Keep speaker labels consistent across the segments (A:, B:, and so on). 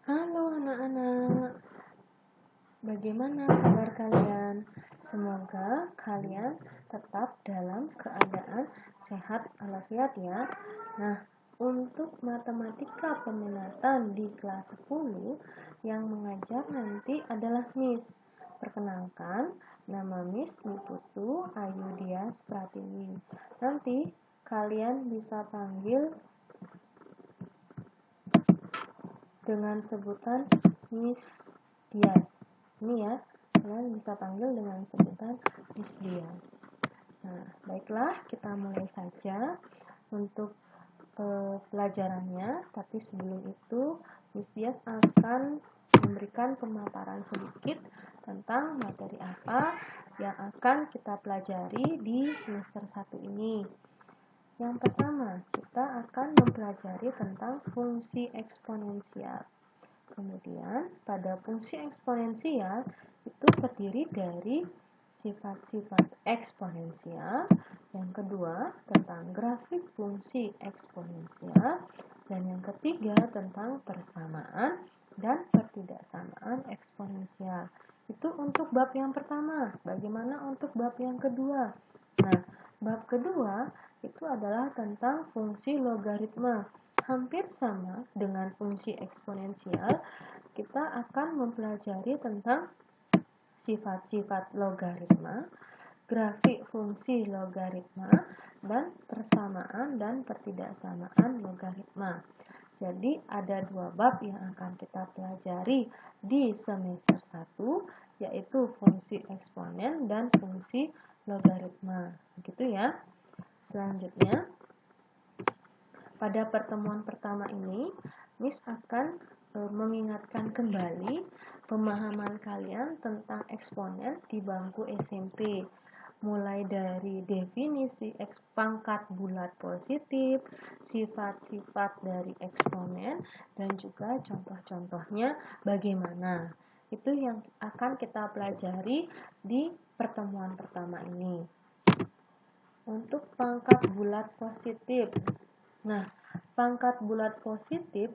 A: Halo anak-anak, bagaimana kabar kalian? Semoga kalian tetap dalam keadaan sehat walafiat ya. Nah, untuk matematika peminatan di kelas 10 yang mengajar nanti adalah Miss. Perkenalkan, nama Miss Niputu Ayu Dias Pratiwi. Nanti kalian bisa panggil dengan sebutan Miss Dias. Ini ya, kalian bisa panggil dengan sebutan Miss Dias. Nah, baiklah, kita mulai saja untuk pelajarannya. Tapi sebelum itu, Miss Dias akan memberikan pemaparan sedikit tentang materi apa yang akan kita pelajari di semester 1 ini. Yang pertama, kita akan mempelajari tentang fungsi eksponensial. Kemudian, pada fungsi eksponensial itu terdiri dari sifat-sifat eksponensial. Yang kedua, tentang grafik fungsi eksponensial. Dan yang ketiga, tentang persamaan dan ketidaksamaan eksponensial. Itu untuk bab yang pertama. Bagaimana untuk bab yang kedua? Nah, bab kedua itu adalah tentang fungsi logaritma. Hampir sama dengan fungsi eksponensial, kita akan mempelajari tentang sifat-sifat logaritma, grafik fungsi logaritma, dan persamaan dan ketidaksamaan logaritma. Jadi ada dua bab yang akan kita pelajari di semester 1, yaitu fungsi eksponen dan fungsi logaritma. Begitu ya. Selanjutnya, pada pertemuan pertama ini, Miss akan mengingatkan kembali pemahaman kalian tentang eksponen di bangku SMP. Mulai dari definisi pangkat bulat positif, sifat-sifat dari eksponen, dan juga contoh-contohnya bagaimana. Itu yang akan kita pelajari di pertemuan pertama ini. Untuk pangkat bulat positif. Nah, pangkat bulat positif,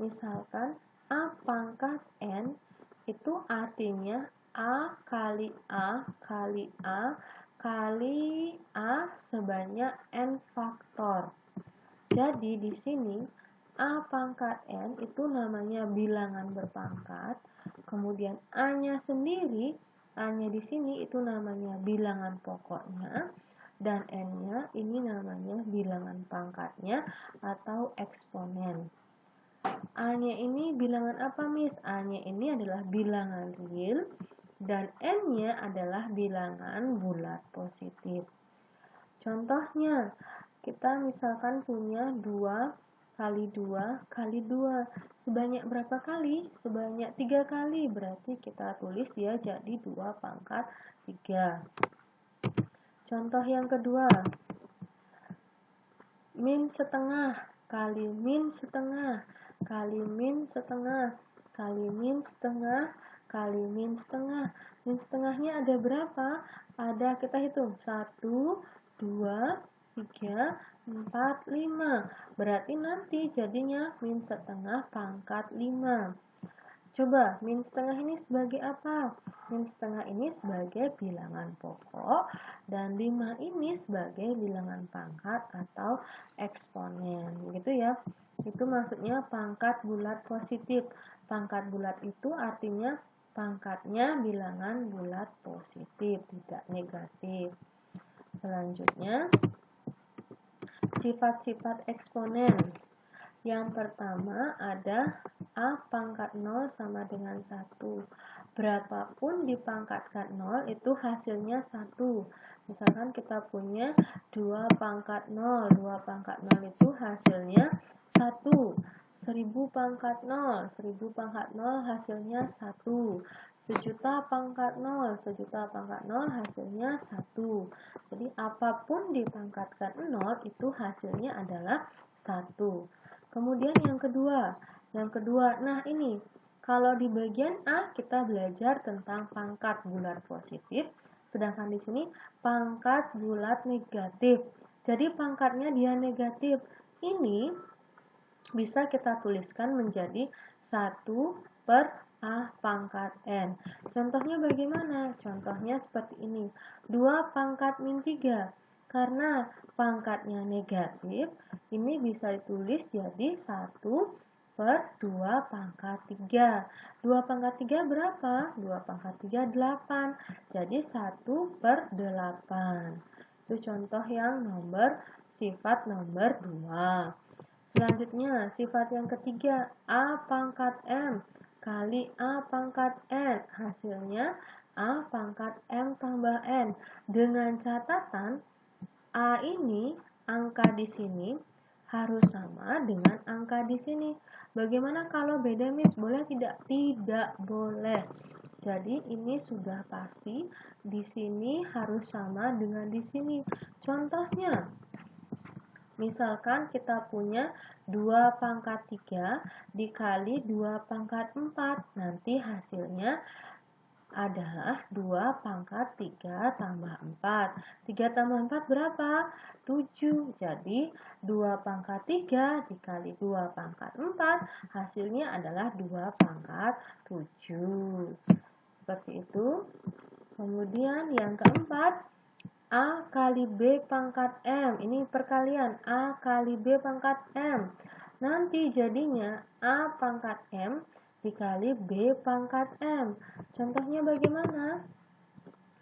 A: misalkan A pangkat N, itu artinya A kali A kali A kali A sebanyak N faktor. Jadi di sini A pangkat N itu namanya bilangan berpangkat, kemudian A-nya sendiri, A-nya di sini itu namanya bilangan pokoknya, dan N-nya ini namanya bilangan pangkatnya atau eksponen. A-nya ini bilangan apa, Miss? A-nya ini adalah bilangan real dan N-nya adalah bilangan bulat positif. Contohnya, kita misalkan punya 2 kali 2 kali 2. Sebanyak berapa kali? Sebanyak 3 kali. Berarti kita tulis dia jadi 2 pangkat 3. Contoh yang kedua, min setengah kali min setengah kali min setengah kali min setengah kali min setengah. Min setengahnya ada berapa? Ada, kita hitung 1, 2, 3, 4, 5. Berarti nanti jadinya min setengah pangkat 5. Coba, min setengah ini sebagai apa? Min setengah ini sebagai bilangan pokok dan 5 ini sebagai bilangan pangkat atau eksponen. Begitu ya. Itu maksudnya pangkat bulat positif. Pangkat bulat itu artinya pangkatnya bilangan bulat positif, tidak negatif. Selanjutnya, sifat-sifat eksponen. Yang pertama ada A pangkat 0 sama dengan 1. Berapapun dipangkatkan 0 itu hasilnya 1. Misalkan kita punya 2 pangkat 0. 2 pangkat 0 itu hasilnya 1. 1000 pangkat 0. 1000 pangkat 0 hasilnya 1. 1.000.000 pangkat 0. 1.000.000 pangkat 0 hasilnya 1. Jadi apapun dipangkatkan 0 itu hasilnya adalah 1. Kemudian yang kedua, nah ini, kalau di bagian A kita belajar tentang pangkat bulat positif, sedangkan di sini pangkat bulat negatif. Jadi pangkatnya dia negatif. Ini bisa kita tuliskan menjadi 1 per A pangkat N. Contohnya bagaimana? Contohnya seperti ini. 2 pangkat min 3. Karena pangkatnya negatif, ini bisa ditulis jadi 1 per 2 pangkat 3. 2 pangkat 3 berapa? 2 pangkat 3, 8. Jadi 1 per 8. Itu contoh yang sifat nomor 2. Selanjutnya, sifat yang ketiga, A pangkat M kali A pangkat N. Hasilnya A pangkat M tambah N. Dengan catatan, A ini, angka di sini, harus sama dengan angka di sini. Bagaimana kalau beda, Miss? Boleh tidak? Tidak boleh. Jadi, ini sudah pasti di sini harus sama dengan di sini. Contohnya, misalkan kita punya 2 pangkat 3 dikali 2 pangkat 4. Nanti hasilnya adalah 2 pangkat 3 tambah 4. 3 tambah 4 berapa? 7. Jadi 2 pangkat 3 dikali 2 pangkat 4 hasilnya adalah 2 pangkat 7. Seperti itu. Kemudian yang keempat, A kali B pangkat M. Ini perkalian A kali B pangkat M. Nanti jadinya A pangkat M dikali B pangkat M. Contohnya bagaimana?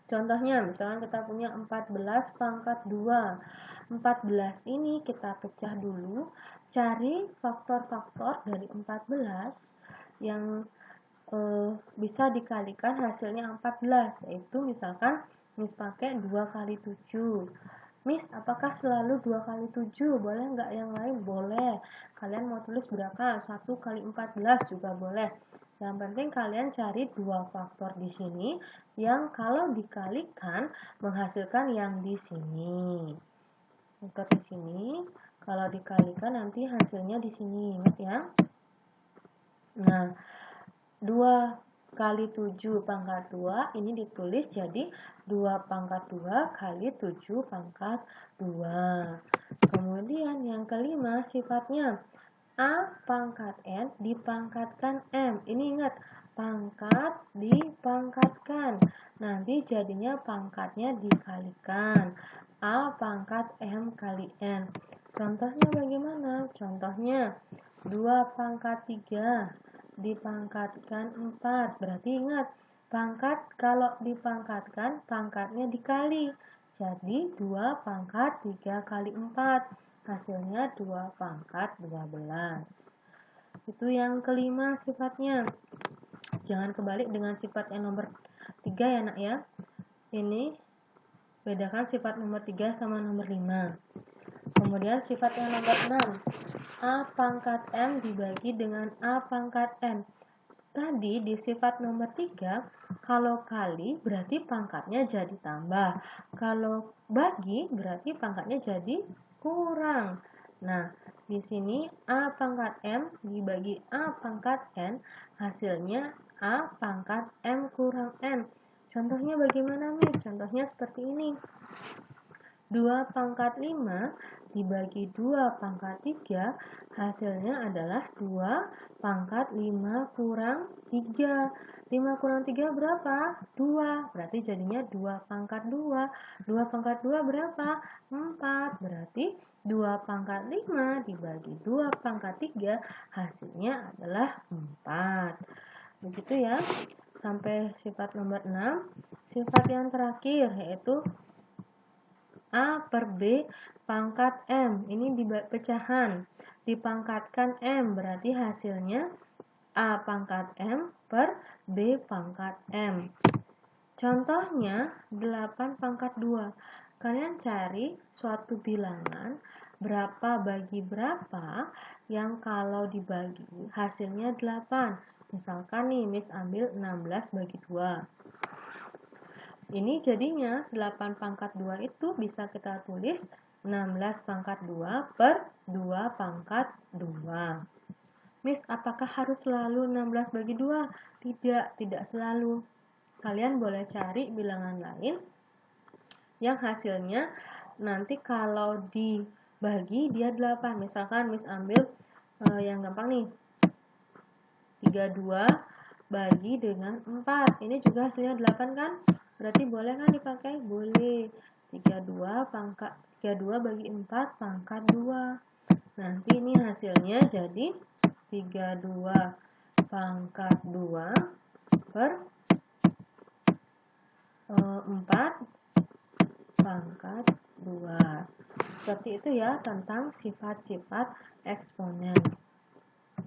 A: Contohnya misalnya kita punya 14 pangkat 2. 14 ini kita pecah dulu. Cari faktor-faktor dari 14 yang bisa dikalikan hasilnya 14. Yaitu misalkan Miss pakai 2 kali 7. Miss, apakah selalu 2 kali 7? Boleh nggak yang lain? Boleh. Kalian mau tulis berapa? 1 kali 14 juga boleh. Yang penting kalian cari 2 faktor di sini yang kalau dikalikan menghasilkan yang di sini. Seperti sini. Kalau dikalikan nanti hasilnya di sini. Ingat ya. Nah, 2 kali 7 pangkat 2 ini ditulis jadi 2 pangkat 2 kali 7 pangkat 2. Kemudian yang kelima sifatnya A pangkat N dipangkatkan M. Ini ingat, pangkat dipangkatkan. Nanti jadinya pangkatnya dikalikan. A pangkat M kali N. Contohnya bagaimana? Contohnya 2 pangkat 3 dipangkatkan 4. Berarti ingat, pangkat kalau dipangkatkan, pangkatnya dikali. Jadi 2 pangkat 3 kali 4. Hasilnya 2 pangkat 12. Itu yang kelima sifatnya. Jangan kebalik dengan sifat yang nomor 3 ya nak ya. Ini bedakan sifat nomor 3 sama nomor 5. Kemudian sifat yang nomor 6. A pangkat M dibagi dengan A pangkat N. Tadi di sifat nomor 3, kalau kali berarti pangkatnya jadi tambah. Kalau bagi berarti pangkatnya jadi kurang. Nah, di sini A pangkat M dibagi A pangkat N, hasilnya A pangkat M kurang N. Contohnya bagaimana, Miss? Contohnya seperti ini. 2 pangkat 5 dibagi 2 pangkat 3, hasilnya adalah 2 pangkat 5 kurang 3. 5 kurang 3 berapa? 2. Berarti jadinya 2 pangkat 2. 2 pangkat 2 berapa? 4. Berarti 2 pangkat 5 dibagi 2 pangkat 3, hasilnya adalah 4. Begitu ya. Sampai sifat nomor 6. Sifat yang terakhir yaitu A per B pangkat M. Ini di pecahan. Dipangkatkan M. Berarti hasilnya A pangkat M per B pangkat M. Contohnya 8 pangkat 2. Kalian cari suatu bilangan berapa bagi berapa yang kalau dibagi hasilnya 8. Misalkan nih Miss ambil 16 bagi 2. Ini jadinya 8 pangkat 2 itu bisa kita tulis 16 pangkat 2 per 2 pangkat 2. Miss, apakah harus selalu 16 bagi 2? Tidak selalu. Kalian boleh cari bilangan lain yang hasilnya nanti kalau dibagi dia 8. Misalkan Miss ambil yang gampang nih. 32 bagi dengan 4. Ini juga hasilnya 8 kan? Berarti boleh kan dipakai? Boleh. 32 bagi 4 pangkat 2. Nanti ini hasilnya jadi 32 pangkat 2 per 4 pangkat 2. Seperti itu ya tentang sifat-sifat eksponen.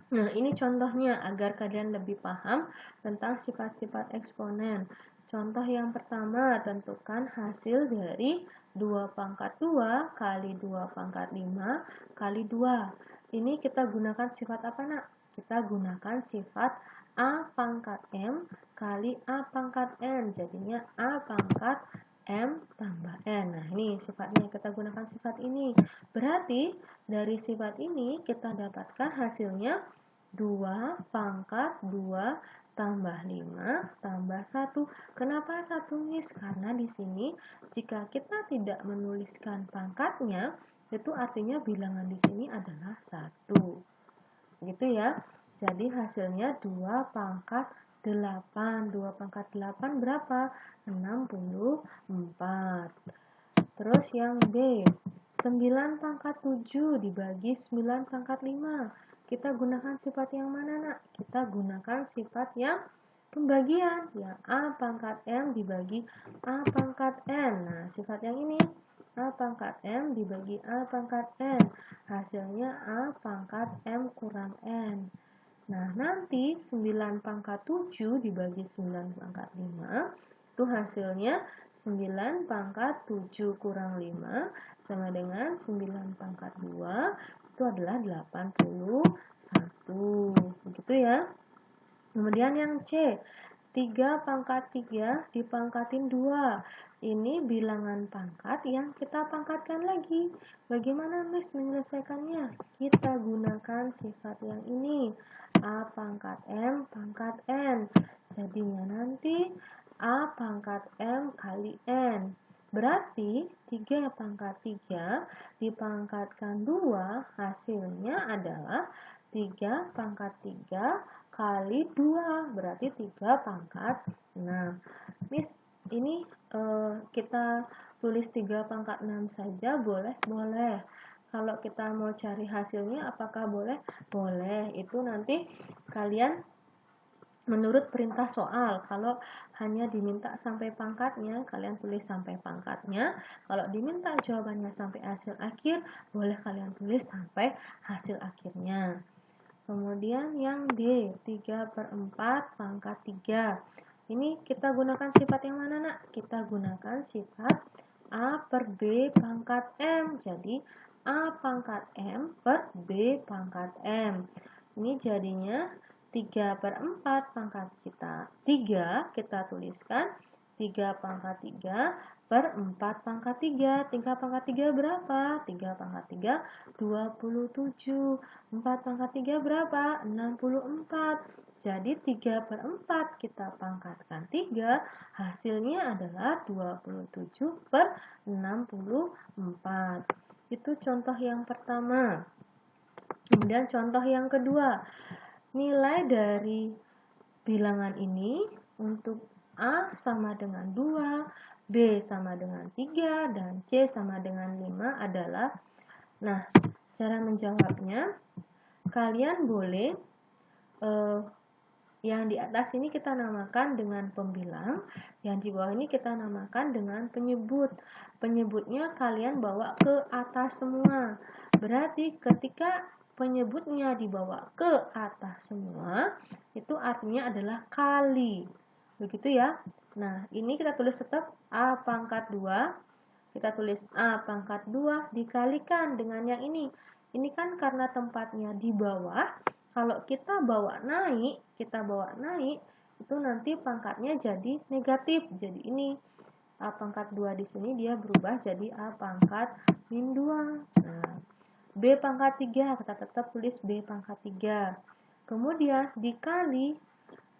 A: Nah, ini contohnya agar kalian lebih paham tentang sifat-sifat eksponen. Contoh yang pertama, tentukan hasil dari 2 pangkat 2 kali 2 pangkat 5 kali 2. Ini kita gunakan sifat apa, nak? Kita gunakan sifat A pangkat M kali A pangkat N. Jadinya A pangkat M tambah N. Nah, ini sifatnya, kita gunakan sifat ini. Berarti, dari sifat ini kita dapatkan hasilnya 2 pangkat 2 tambah 5 tambah 1. Kenapa 1, Miss? Karena di sini jika kita tidak menuliskan pangkatnya, itu artinya bilangan di sini adalah 1. Gitu ya. Jadi hasilnya 2 pangkat 8. 2 pangkat 8 berapa? 64. Terus yang B, 9 pangkat 7 dibagi 9 pangkat 5. Kita gunakan sifat yang mana, nak? Kita gunakan sifat yang pembagian. Ya, A pangkat M dibagi A pangkat N. Nah, sifat yang ini, A pangkat M dibagi A pangkat N. Hasilnya A pangkat M kurang N. Nah, nanti 9 pangkat 7 dibagi 9 pangkat 5, itu hasilnya 9 pangkat 7 kurang 5 sama dengan 9 pangkat 2, itu adalah 81. Begitu ya. Kemudian yang C, 3 pangkat 3 dipangkatin 2. Ini bilangan pangkat yang kita pangkatkan lagi. Bagaimana, Miss, menyelesaikannya? Kita gunakan sifat yang ini. A pangkat M pangkat N. Jadinya nanti A pangkat M kali N. Berarti 3 pangkat 3 dipangkatkan 2, hasilnya adalah 3 pangkat 3 kali 2, berarti 3 pangkat 6. Miss, ini kita tulis 3 pangkat 6 saja boleh? Boleh. Kalau kita mau cari hasilnya apakah boleh? Boleh. Itu nanti kalian menurut perintah soal. Kalau hanya diminta sampai pangkatnya, kalian tulis sampai pangkatnya. Kalau diminta jawabannya sampai hasil akhir, boleh kalian tulis sampai hasil akhirnya. Kemudian yang D, 3/4 pangkat 3. Ini kita gunakan sifat yang mana, nak? Kita gunakan sifat A per B pangkat M. Jadi, A pangkat M per B pangkat M. Ini jadinya 3/4 pangkat kita 3, kita tuliskan 3 pangkat 3 per 4 pangkat 3. 3 pangkat 3 berapa? 3 pangkat 3, 27. 4 pangkat 3 berapa? 64. Jadi 3/4 kita pangkatkan 3, hasilnya adalah 27/64. Itu contoh yang pertama. Kemudian contoh yang kedua. Nilai dari bilangan ini untuk A sama dengan 2, B sama dengan 3, dan C sama dengan 5 adalah, nah, cara menjawabnya, kalian boleh, yang di atas ini kita namakan dengan pembilang, yang di bawah ini kita namakan dengan penyebut. Penyebutnya kalian bawa ke atas semua. Berarti ketika penyebutnya dibawa ke atas semua, itu artinya adalah kali. Begitu ya. Nah, ini kita tulis tetap A pangkat 2. Kita tulis A pangkat 2 dikalikan dengan yang ini. Ini kan karena tempatnya di bawah. Kalau kita bawa naik, itu nanti pangkatnya jadi negatif. Jadi ini A pangkat 2 di sini dia berubah jadi A pangkat min 2. Nah, B pangkat 3, kita tetap tulis B pangkat 3. Kemudian dikali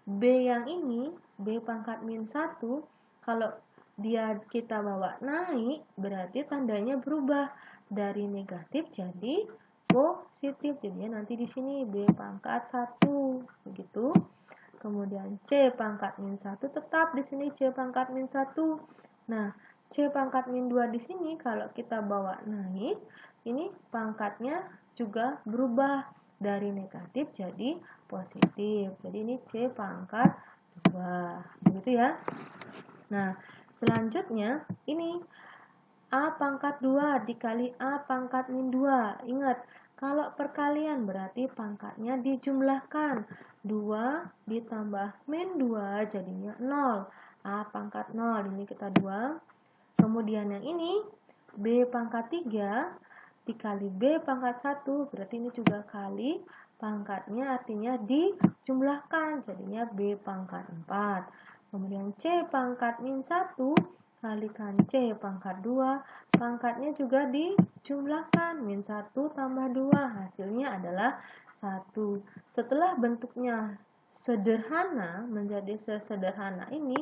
A: B yang ini, B pangkat min 1, kalau dia kita bawa naik, berarti tandanya berubah dari negatif jadi positif. Jadinya nanti di sini B pangkat 1 begitu. Kemudian C pangkat min 1 tetap di sini C pangkat min 1. Nah, C pangkat min 2 di sini kalau kita bawa naik, ini pangkatnya juga berubah dari negatif jadi positif. Jadi ini C pangkat 2. Begitu ya. Nah, selanjutnya ini A pangkat 2 dikali A pangkat min 2. Ingat, kalau perkalian berarti pangkatnya dijumlahkan. 2 ditambah min 2 jadinya 0. A pangkat 0, ini kita 2. Kemudian yang ini, B pangkat 3 dikali B pangkat 1. Berarti ini juga kali, pangkatnya artinya dijumlahkan. Jadinya B pangkat 4. Kemudian C pangkat min 1 kalikan C pangkat 2, pangkatnya juga dijumlahkan, min 1 tambah 2, hasilnya adalah 1. Setelah bentuknya sederhana menjadi sesederhana ini,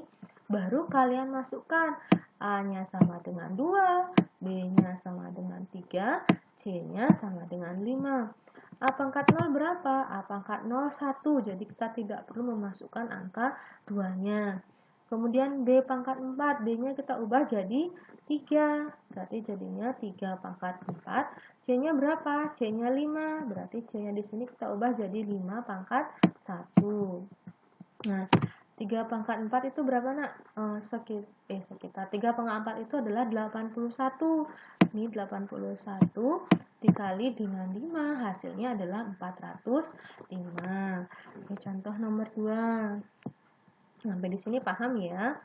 A: baru kalian masukkan A-nya sama dengan 2, B-nya sama dengan 3, C-nya sama dengan 5. A pangkat 0 berapa? A pangkat 0, 1, jadi kita tidak perlu memasukkan angka 2-nya. Kemudian B pangkat 4, B-nya kita ubah jadi 3. Berarti jadinya 3 pangkat 4. C-nya berapa? C-nya 5. Berarti C-nya di sini kita ubah jadi 5 pangkat 1. Nah, 3 pangkat 4 itu berapa, Nak? Sekitar 3 pangkat 4 itu adalah 81. Ini 81 dikali dengan 5, hasilnya adalah 405. Oke, contoh nomor 2. Sampai di sini paham ya.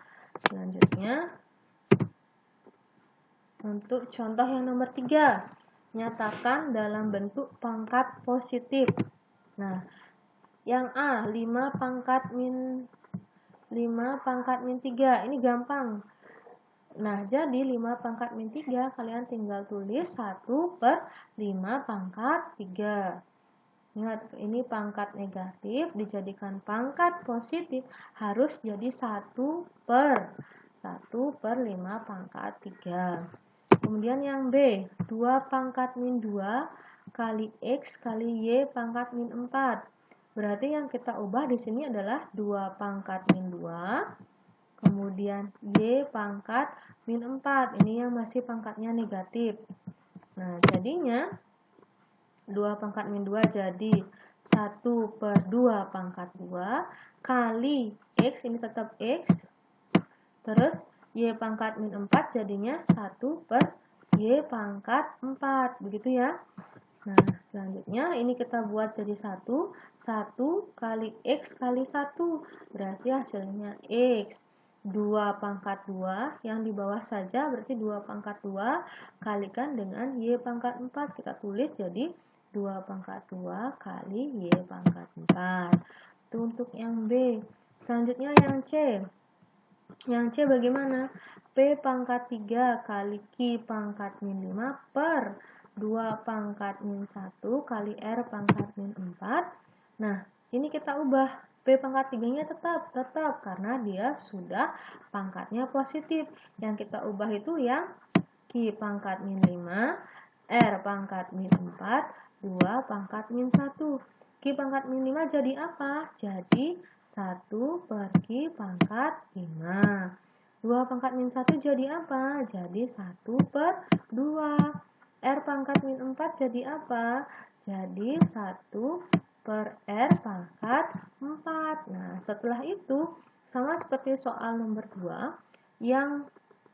A: Selanjutnya untuk contoh yang nomor 3, nyatakan dalam bentuk pangkat positif. Nah, yang A 5 pangkat min 3, ini gampang. Nah, jadi 5 pangkat min 3 kalian tinggal tulis 1/5 pangkat 3. Ingat, ini pangkat negatif dijadikan pangkat positif harus jadi 1/5 pangkat 3. Kemudian yang B, 2 pangkat min 2 kali X kali Y pangkat min 4. Berarti yang kita ubah di sini adalah 2 pangkat min 2, kemudian Y pangkat min 4. Ini yang masih pangkatnya negatif. Nah, jadinya 2 pangkat min 2 jadi 1/2 pangkat 2 kali X, ini tetap X, terus Y pangkat min 4 jadinya 1/Y pangkat 4, begitu ya. Nah, selanjutnya ini kita buat jadi 1 kali X kali 1, berarti hasilnya X. 2 pangkat 2, yang di bawah saja berarti 2 pangkat 2 kalikan dengan Y pangkat 4, kita tulis jadi 2 pangkat 2 kali Y pangkat 4. Itu untuk yang B. Selanjutnya yang C. Yang C bagaimana? P pangkat 3 kali Q pangkat min 5 per 2 pangkat min 1 kali R pangkat min 4. Nah, ini kita ubah. P pangkat 3-nya tetap karena dia sudah pangkatnya positif. Yang kita ubah itu yang Q pangkat min 5, R pangkat min 4, 2 pangkat min 1. Q pangkat min 5 jadi apa? Jadi 1/Q pangkat 5. 2 pangkat min 1 jadi apa? Jadi 1/2. R pangkat min 4 jadi apa? Jadi 1/R pangkat 4. Nah, setelah itu, sama seperti soal nomor 2, yang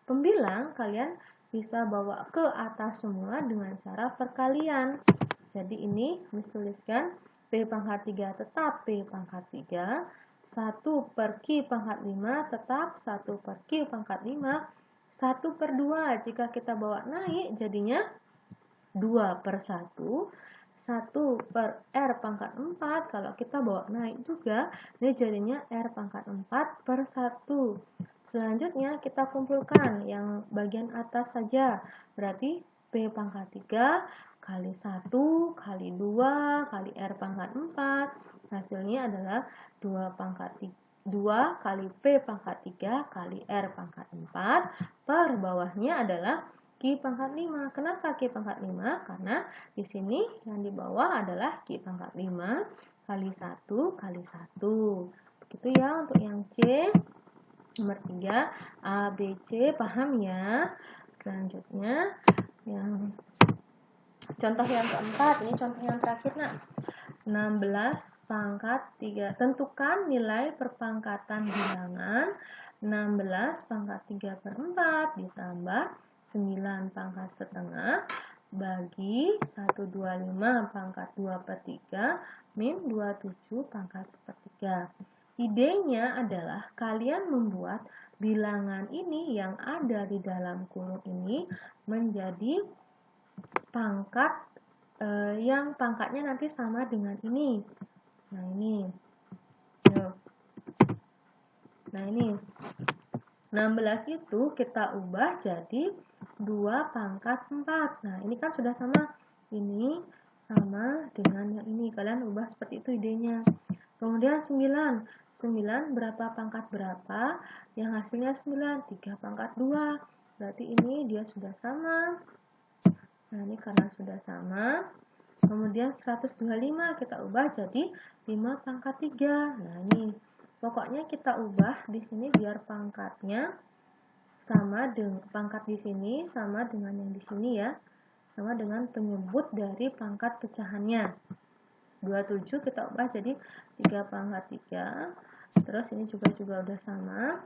A: pembilang kalian bisa bawa ke atas semua dengan cara perkalian. Jadi ini dituliskan P pangkat 3 tetap P pangkat 3, 1/Q pangkat 5 tetap 1/Q pangkat 5, 1/2 jika kita bawa naik jadinya 2/1, 1/R pangkat 4 kalau kita bawa naik juga, ini jadinya R pangkat 4/1. Selanjutnya kita kumpulkan yang bagian atas saja, berarti P pangkat 3 kali 1 kali 2 kali R pangkat 4, hasilnya adalah 2 kali P pangkat 3 kali R pangkat 4 per bawahnya adalah Q pangkat 5. Kenapa Q pangkat 5? Karena di sini yang di bawah adalah Q pangkat 5 kali 1 kali 1. Begitu ya untuk yang C. Nomor 3, A, B, C. Paham ya? Selanjutnya, yang contoh yang keempat. Ini contoh yang terakhir, nak. 16 pangkat 3. Tentukan nilai perpangkatan bilangan 16 pangkat 3/4 ditambah 9 pangkat setengah bagi 125 pangkat 2/3 min 27 pangkat 1/3. Idenya adalah kalian membuat bilangan ini yang ada di dalam kurung ini menjadi pangkat yang pangkatnya nanti sama dengan ini. Nah, ini. Nah, ini. 16 itu kita ubah jadi 2 pangkat 4. Nah, ini kan sudah sama. Ini sama dengan yang ini. Kalian ubah seperti itu idenya. Kemudian 9. 9 berapa pangkat berapa? Yang hasilnya 9. 3 pangkat 2. Berarti ini dia sudah sama. Nah, ini karena sudah sama. Kemudian 125 kita ubah jadi 5 pangkat 3. Nah, ini. Pokoknya kita ubah di sini biar pangkatnya sama dengan pangkat di sini sama dengan yang di sini ya. Sama dengan penyebut dari pangkat pecahannya. 27 kita ubah jadi 3 pangkat 3. Terus ini juga udah sama.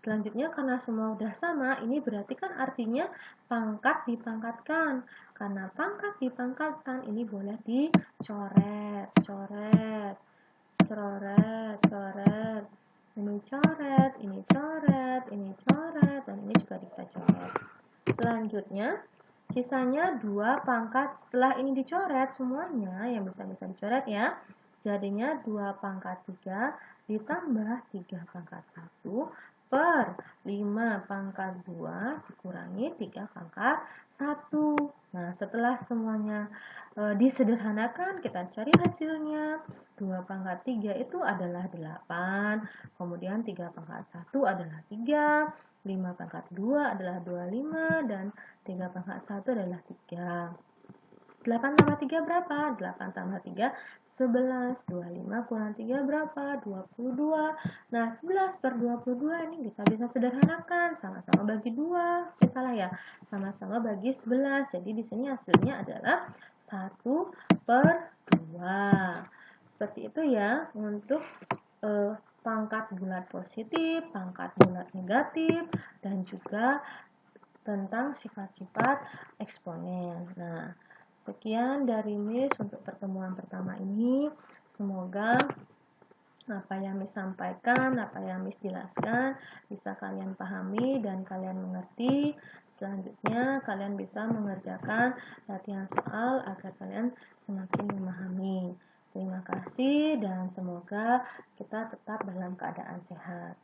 A: Selanjutnya karena semua udah sama, ini berarti kan artinya pangkat dipangkatkan. Karena pangkat dipangkatkan, ini boleh dicoret, coret. Ini coret, ini coret, ini coret, dan ini juga kita coret. Selanjutnya, sisanya 2 pangkat. Setelah ini dicoret semuanya yang bisa dicoret ya. Jadinya 2 pangkat 3 ditambah 3 pangkat 1 per 5 pangkat 2 dikurangi 3 pangkat 1. Nah, setelah semuanya disederhanakan, kita cari hasilnya. 2 pangkat 3 itu adalah 8, kemudian 3 pangkat 1 adalah 3, 5 pangkat 2 adalah 25, dan 3 pangkat 1 adalah 3. 8 tambah 3 berapa? 8 tambah 3, 11. 25 kurang 3 berapa? 22. Nah, 11 per 22 ini kita bisa sederhanakan. Sama-sama bagi 2. Salah ya? Sama-sama bagi 11. Jadi di sini hasilnya adalah 1 per 2. Seperti itu ya untuk pangkat bulat positif, pangkat bulat negatif, dan juga tentang sifat-sifat eksponen. Nah, sekian dari Miss untuk pertemuan pertama ini. Semoga apa yang Miss sampaikan, apa yang Miss jelaskan bisa kalian pahami dan kalian mengerti. Selanjutnya kalian bisa mengerjakan latihan soal agar kalian semakin memahami. Terima kasih dan semoga kita tetap dalam keadaan sehat.